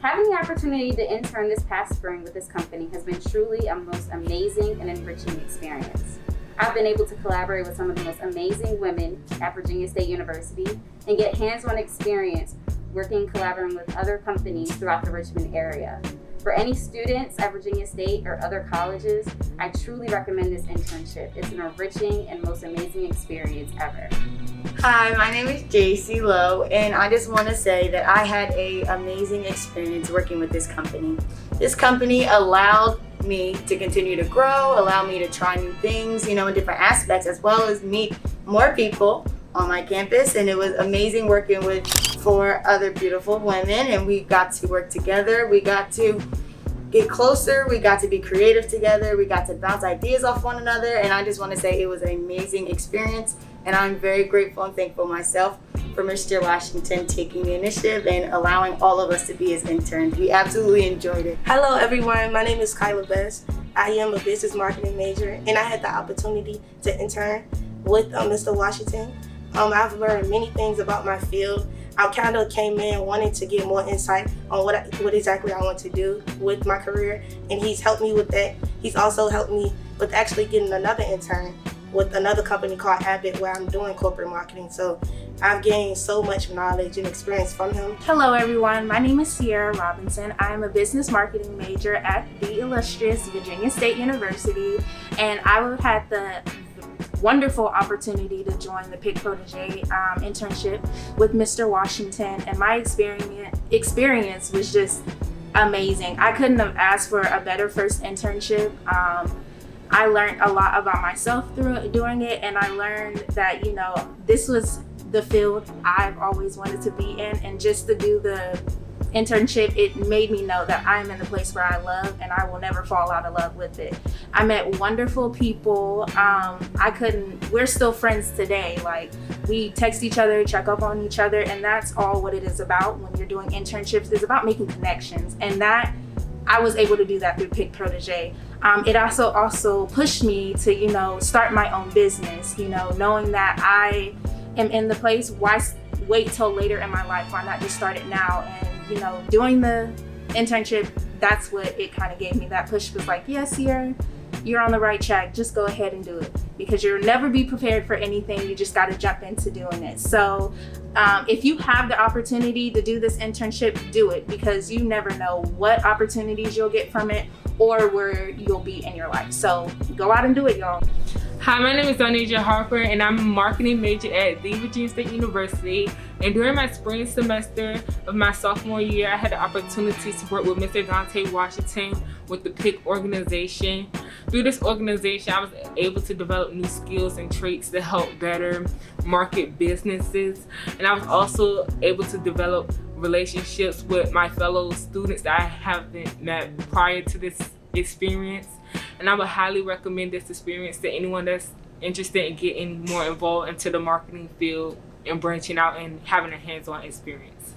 Having the opportunity to intern this past spring with this company has been truly a most amazing and enriching experience. I've been able to collaborate with some of the most amazing women at Virginia State University and get hands-on experience working and collaborating with other companies throughout the Richmond area. For any students at Virginia State or other colleges, I truly recommend this internship. It's an enriching and most amazing experience ever. Hi, my name is JC Lowe, and I just want to say that I had an amazing experience working with this company. This company allowed me to continue to grow, allow me to try new things, in different aspects, as well as meet more people on my campus. And it was amazing working with 4 other beautiful women, and we got to work together. We got to get closer. We got to be creative together. We got to bounce ideas off one another. And I just want to say it was an amazing experience. And I'm very grateful and thankful myself for Mr. Washington taking the initiative and allowing all of us to be his interns. We absolutely enjoyed it. Hello everyone, my name is KYLA. I am a business marketing major, and I had the opportunity to intern with Mr. Washington. I've learned many things about my field. I kind of came in wanting to get more insight on what exactly I want to do with my career, and he's helped me with that. He's also helped me with actually getting another intern with another company called Abbott, where I'm doing corporate marketing. So I've gained so much knowledge and experience from him. Hello everyone, my name is Sierra Robinson. I'm a business marketing major at the illustrious Virginia State University, and I had the wonderful opportunity to join the PIC Protege internship with Mr. Washington, and my experience was just amazing. I couldn't have asked for a better first internship. I learned a lot about myself through doing it, and I learned that this was the field I've always wanted to be in, and just to do the internship, it made me know that I'm in the place where I love, and I will never fall out of love with it. I met wonderful people. We're still friends today. Like, we text each other, check up on each other, and that's all what it is about when you're doing internships. It's about making connections, and that I was able to do that through PIC Protege. It also pushed me to, start my own business, knowing that I am in the place, why wait till later in my life? Why not just start it now? And, doing the internship, that's what it kind of gave me. That push was like, yes, you're on the right track. Just go ahead and do it, because you'll never be prepared for anything. You just got to jump into doing it. So if you have the opportunity to do this internship, do it, because you never know what opportunities you'll get from it or where you'll be in your life. So go out and do it, y'all. Hi, my name is Dominique Harper, and I'm a marketing major at the Virginia State University. And during my spring semester of my sophomore year, I had the opportunity to work with Mr. Dante Washington with the PIC organization. Through this organization, I was able to develop new skills and traits to help better market businesses. And I was also able to develop relationships with my fellow students that I haven't met prior to this experience. And I would highly recommend this experience to anyone that's interested in getting more involved into the marketing field and branching out and having a hands-on experience.